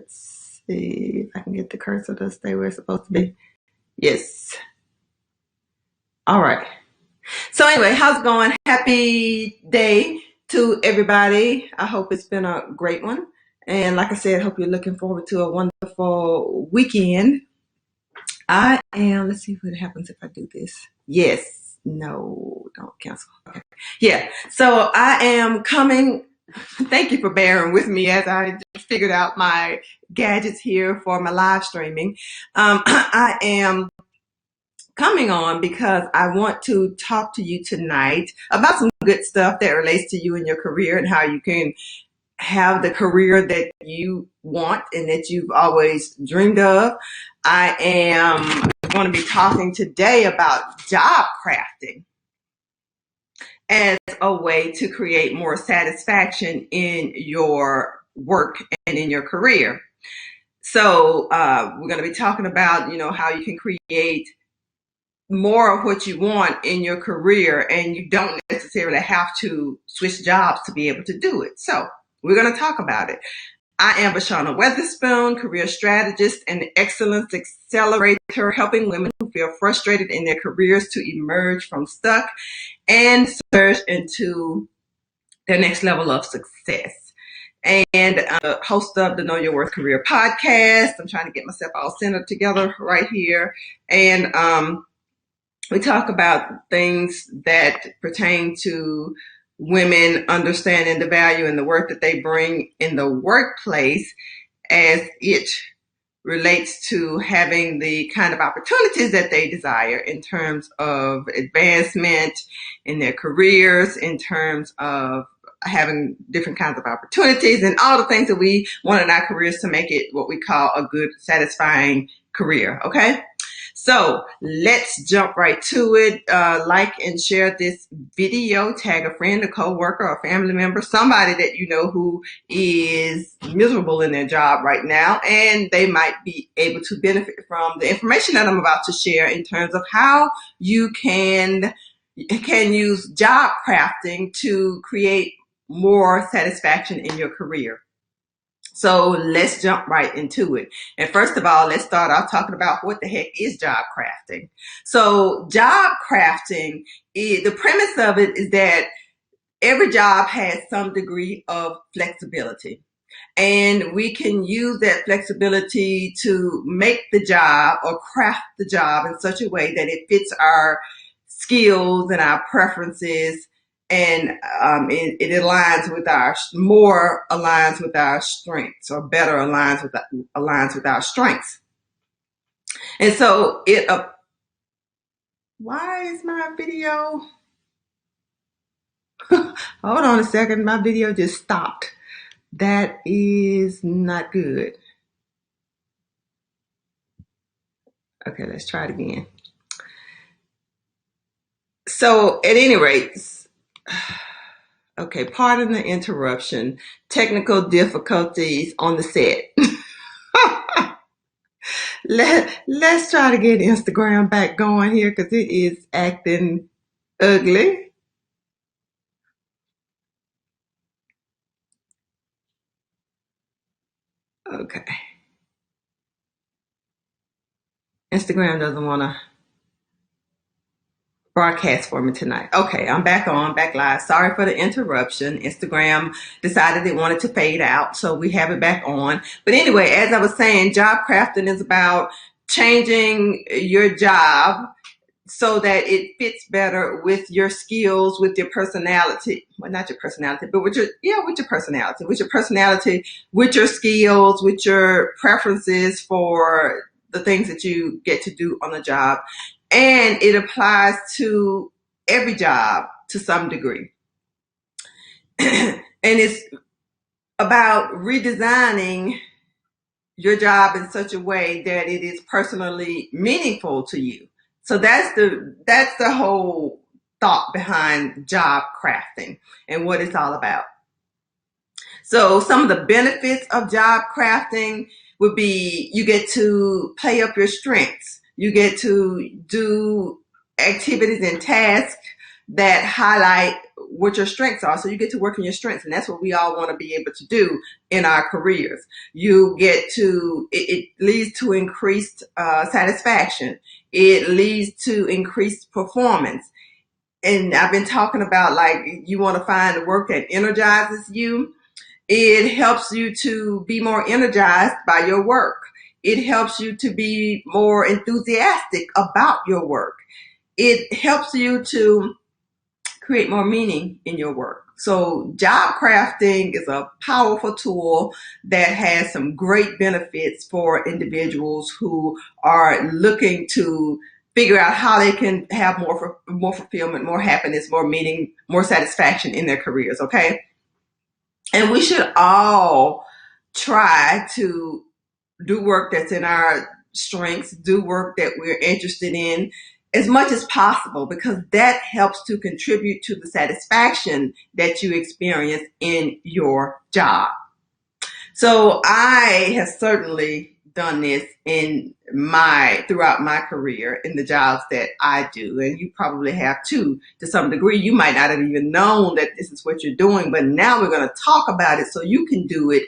Let's see if I can get the cursor to stay where it's supposed to be. Yes. All right. So anyway, how's it going? Happy day to everybody. I hope it's been a great one. And like I said, hope you're looking forward to a wonderful weekend. Let's see what happens if I do this. Yes. No, don't cancel. Okay. Yeah. So I am coming. Thank you for bearing with me as I just figured out my gadgets here for my live streaming. I am coming on because I want to talk to you tonight about some good stuff that relates to you and your career and how you can have the career that you want and that you've always dreamed of. I am going to be talking today about job crafting as a way to create more satisfaction in your work and in your career. So we're going to be talking about, how you can create more of what you want in your career, and you don't necessarily have to switch jobs to be able to do it. So we're going to talk about it. I am Bashana Weatherspoon, career strategist and excellence accelerator, helping women who feel frustrated in their careers to emerge from stuck and surge into their next level of success. And host of the Know Your Worth Career podcast. I'm trying to get myself all centered together right here. And we talk about things that pertain to women understanding the value and the work that they bring in the workplace as it relates to having the kind of opportunities that they desire in terms of advancement in their careers, in terms of having different kinds of opportunities and all the things that we want in our careers to make it what we call a good, satisfying career. Okay. So let's jump right to it. Like and share this video, tag a friend, a coworker, a family member, somebody that you know who is miserable in their job right now, and they might be able to benefit from the information that I'm about to share in terms of how you can use job crafting to create more satisfaction in your career. So let's jump right into it. And first of all, let's start off talking about what the heck is job crafting. So job crafting, the premise of it is that every job has some degree of flexibility. And we can use that flexibility to make the job or craft the job in such a way that it fits our skills and our preferences, and it aligns with our strengths, or better aligns with our strengths. And so why is my video? Hold on a second, my video just stopped. That is not good. Okay, let's try it again. So at any rate, okay, pardon the interruption. Technical difficulties on the set. Let's try to get Instagram back going here because it is acting ugly. Okay. Instagram doesn't want to broadcast for me tonight. Okay, I'm back live. Sorry for the interruption. Instagram decided it wanted to fade out, so we have it back on. But anyway, as I was saying, job crafting is about changing your job so that it fits better with your skills, with your personality. Well, not your personality, but with your personality, with your skills, with your preferences for the things that you get to do on the job. And it applies to every job to some degree. And it's about redesigning your job in such a way that it is personally meaningful to you. So that's the whole thought behind job crafting and what it's all about. So some of the benefits of job crafting would be you get to play up your strengths. You get to do activities and tasks that highlight what your strengths are. So you get to work on your strengths, and that's what we all want to be able to do in our careers. It leads to increased satisfaction. It leads to increased performance. And I've been talking about, like, you want to find the work that energizes you. It helps you to be more energized by your work. It helps you to be more enthusiastic about your work. It helps you to create more meaning in your work. So job crafting is a powerful tool that has some great benefits for individuals who are looking to figure out how they can have more fulfillment, more happiness, more meaning, more satisfaction in their careers, okay? And we should all try to do work that's in our strengths, do work that we're interested in as much as possible, because that helps to contribute to the satisfaction that you experience in your job. So I have certainly done this throughout my career in the jobs that I do, and you probably have too, to some degree. You might not have even known that this is what you're doing, but now we're going to talk about it so you can do it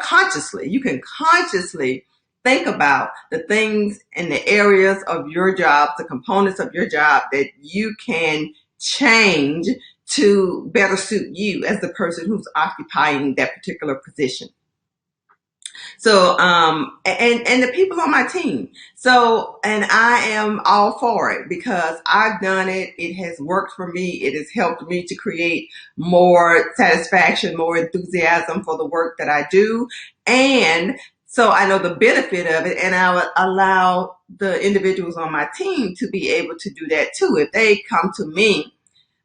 consciously. You can consciously think about the things in the areas of your job, the components of your job that you can change to better suit you as the person who's occupying that particular position. So, and the people on my team. So, and I am all for it because I've done it. It has worked for me. It has helped me to create more satisfaction, more enthusiasm for the work that I do. And so I know the benefit of it, and I would allow the individuals on my team to be able to do that too. If they come to me,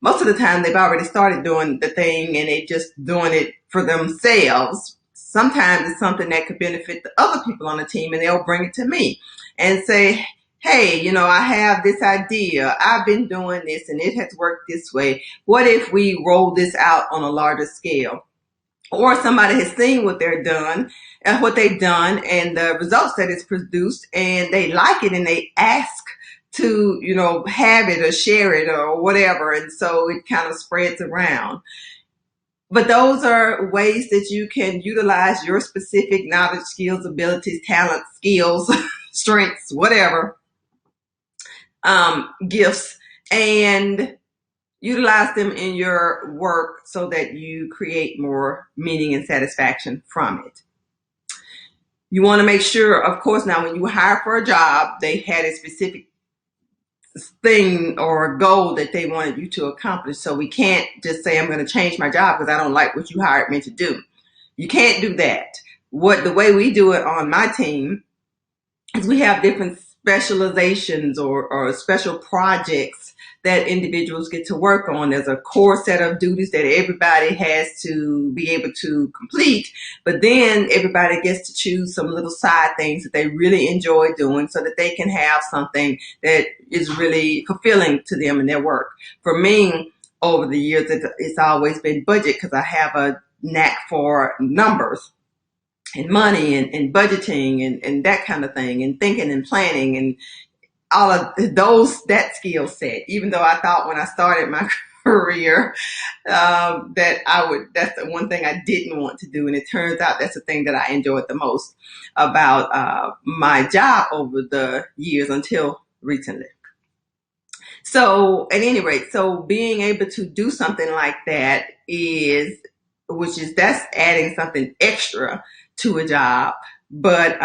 most of the time they've already started doing the thing and they just doing it for themselves. Sometimes it's something that could benefit the other people on the team, and they'll bring it to me and say, hey, I have this idea. I've been doing this and it has worked this way. What if we roll this out on a larger scale? Or somebody has seen what they've done and the results that it's produced, and they like it and they ask to, have it or share it or whatever. And so it kind of spreads around. But those are ways that you can utilize your specific knowledge, skills, abilities, talent, skills, strengths, whatever, gifts, and utilize them in your work so that you create more meaning and satisfaction from it. You want to make sure, of course, now when you hire for a job, they had a specific thing or goal that they wanted you to accomplish. So we can't just say, I'm going to change my job because I don't like what you hired me to do. You can't do that. The way we do it on my team is we have different specializations or special projects that individuals get to work on. There's a core set of duties that everybody has to be able to complete, but then everybody gets to choose some little side things that they really enjoy doing so that they can have something that is really fulfilling to them in their work. For me, over the years, it's always been budget, because I have a knack for numbers and money and budgeting and that kind of thing, and thinking and planning and all of that skill set. Even though I thought when I started my career that's the one thing I didn't want to do, and it turns out that's the thing that I enjoyed the most about my job over the years until recently. So at any rate, so being able to do something like that that's adding something extra to a job, but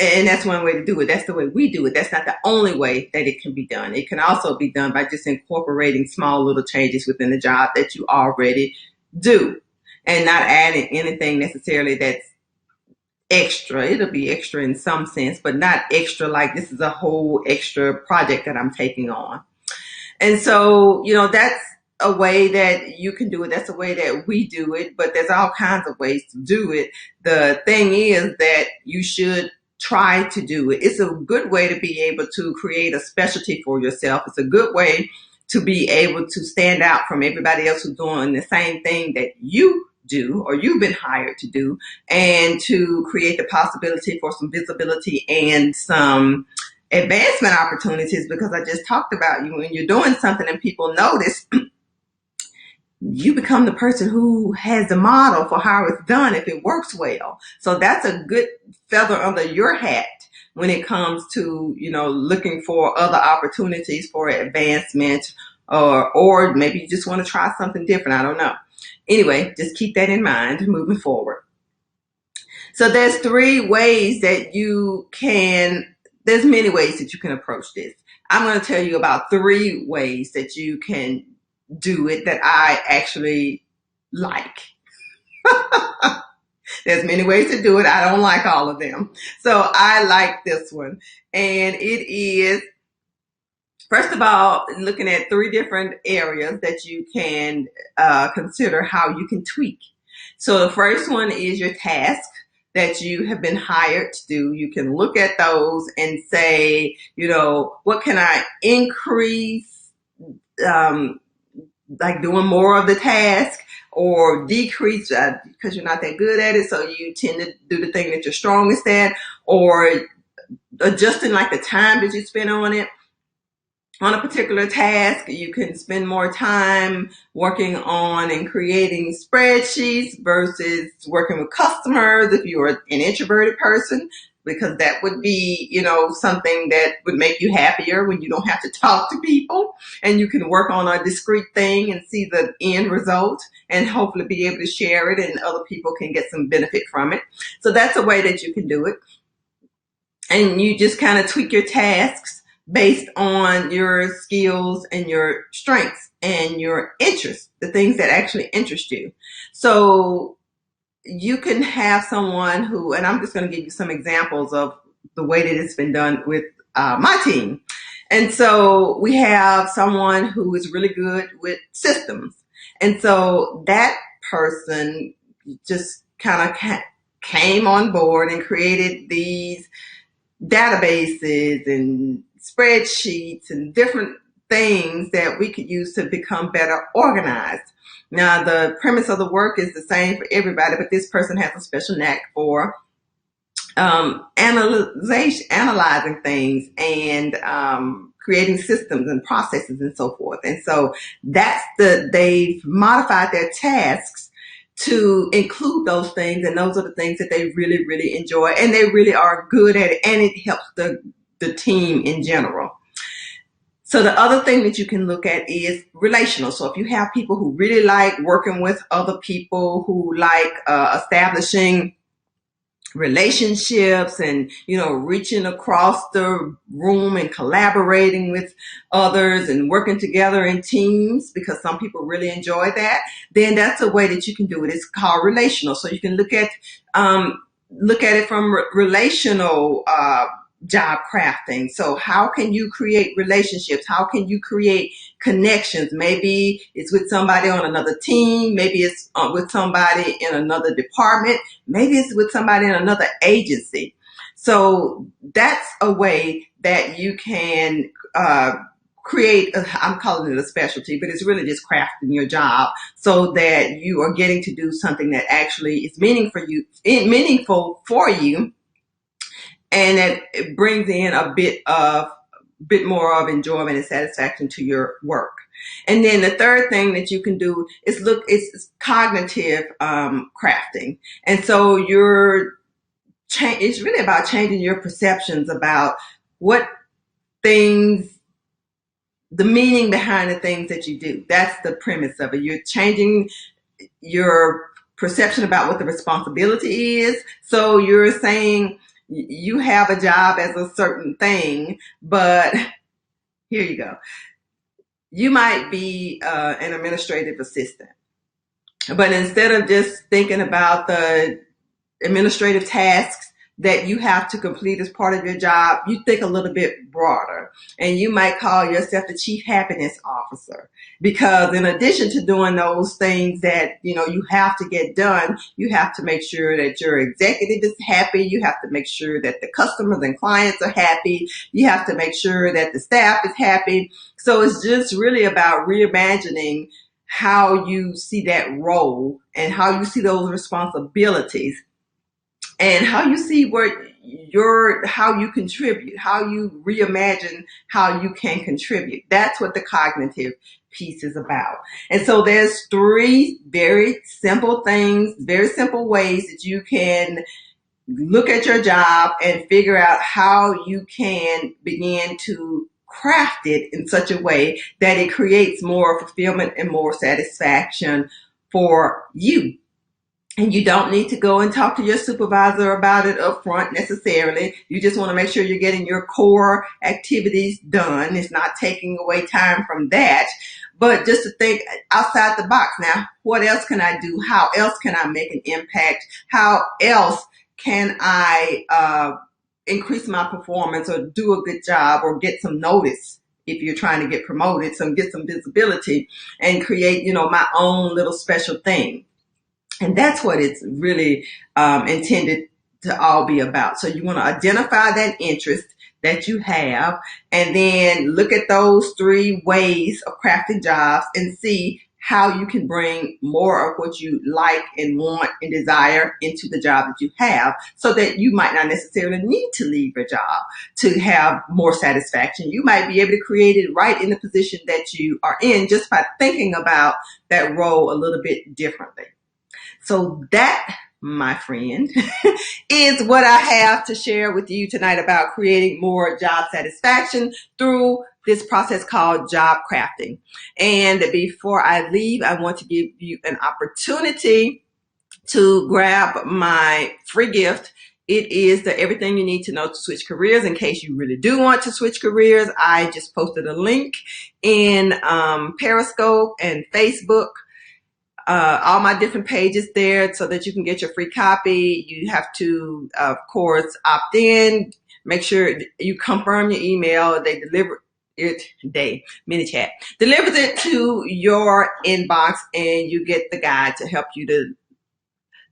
and that's one way to do it. That's the way we do it. That's not the only way that it can be done. It can also be done by just incorporating small little changes within the job that you already do, and not adding anything necessarily that's extra. It'll be extra in some sense, but not extra like this is a whole extra project that I'm taking on. And so, that's a way that you can do it. That's a way that we do it, but there's all kinds of ways to do it. The thing is that you should try to do it. It's a good way to be able to create a specialty for yourself. It's a good way to be able to stand out from everybody else who's doing the same thing that you do or you've been hired to do, and to create the possibility for some visibility and some advancement opportunities, because I just talked about when you're doing something and people notice, you become the person who has the model for how it's done if it works well. So that's a good feather under your hat when it comes to, looking for other opportunities for advancement, or maybe you just want to try something different. I don't know. Anyway, just keep that in mind moving forward. So there's there's many ways that you can approach this. I'm going to tell you about 3 ways that you can do it that I actually like. There's many ways to do it. I don't like all of them. So I like this one. And it is, first of all, looking at 3 different areas that you can consider how you can tweak. So the first one is your task that you have been hired to do. You can look at those and say, what can I increase, like doing more of the task, or decrease because you're not that good at it, so you tend to do the thing that you're strongest at, or adjusting like the time that you spend on it. On a particular task, you can spend more time working on and creating spreadsheets versus working with customers if you're an introverted person, because that would be, something that would make you happier when you don't have to talk to people and you can work on a discrete thing and see the end result and hopefully be able to share it and other people can get some benefit from it. So that's a way that you can do it. And you just kind of tweak your tasks based on your skills and your strengths and your interests, the things that actually interest you. So you can have someone who, and I'm just going to give you some examples of the way that it's been done with my team. And so we have someone who is really good with systems. And so that person just kind of came on board and created these databases and spreadsheets and different things that we could use to become better organized. Now, the premise of the work is the same for everybody, but this person has a special knack for analyzing things and creating systems and processes and so forth. And so they've modified their tasks to include those things, and those are the things that they really, really enjoy, and they really are good at it, and it helps the team in general. So the other thing that you can look at is relational. So if you have people who really like working with other people, who like establishing relationships and, reaching across the room and collaborating with others and working together in teams, because some people really enjoy that, then that's a way that you can do it. It's called relational. So you can look at it from relational job crafting. So how can you create relationships? How can you create connections? Maybe it's with somebody on another team. Maybe it's with somebody in another department. Maybe it's with somebody in another agency. So that's a way that you can create, I'm calling it a specialty, but it's really just crafting your job so that you are getting to do something that actually is meaningful for you, and that it brings in a bit more of enjoyment and satisfaction to your work. And then the third thing that you can do is it's cognitive crafting. And so it's really about changing your perceptions about what things, the meaning behind the things that you do. That's the premise of it. You're changing your perception about what the responsibility is. So you're saying, you have a job as a certain thing, but here you go. You might be an administrative assistant, but instead of just thinking about the administrative tasks that you have to complete as part of your job, you think a little bit broader, and you might call yourself the chief happiness officer, because in addition to doing those things that you have to get done, you have to make sure that your executive is happy, you have to make sure that the customers and clients are happy, you have to make sure that the staff is happy. So it's just really about reimagining how you see that role and how you see those responsibilities, and how you see where how you contribute, how you reimagine how you can contribute. That's what the cognitive piece is about. And so there's 3 very simple things, very simple ways that you can look at your job and figure out how you can begin to craft it in such a way that it creates more fulfillment and more satisfaction for you. And you don't need to go and talk to your supervisor about it up front necessarily. You just want to make sure you're getting your core activities done. It's not taking away time from that. But just to think outside the box now, what else can I do? How else can I make an impact? How else can I increase my performance or do a good job or get some notice if you're trying to get promoted, get some visibility and create, my own little special thing. And that's what it's really intended to all be about. So you want to identify that interest that you have and then look at those 3 ways of crafting jobs and see how you can bring more of what you like and want and desire into the job that you have so that you might not necessarily need to leave your job to have more satisfaction. You might be able to create it right in the position that you are in just by thinking about that role a little bit differently. So that, my friend, is what I have to share with you tonight about creating more job satisfaction through this process called job crafting. And before I leave, I want to give you an opportunity to grab my free gift. It is the Everything You Need to Know to Switch Careers in case you really do want to switch careers. I just posted a link in Periscope and Facebook. All my different pages there so that you can get your free copy. You have to, of course, opt in. Make sure you confirm your email. They deliver it. ManyChat delivers it to your inbox, and you get the guide to help you to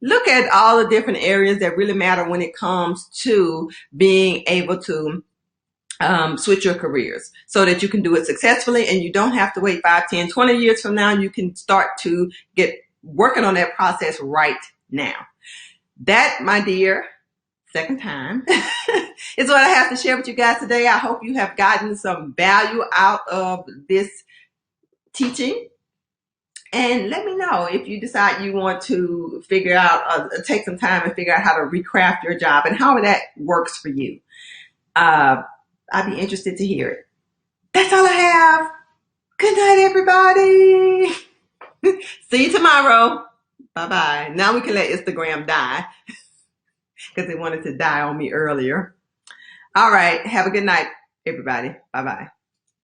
look at all the different areas that really matter when it comes to being able to switch your careers so that you can do it successfully and you don't have to wait 5, 10, 20 years from now. You can start to get working on that process right now. That, my dear, second time, is what I have to share with you guys today. I hope you have gotten some value out of this teaching. And let me know if you decide you want to figure out, take some time and figure out how to recraft your job and how that works for you. I'd be interested to hear it. That's all I have. Good night, everybody. See you tomorrow. Bye-bye. Now we can let Instagram die because they wanted to die on me earlier. All right. Have a good night, everybody. Bye-bye.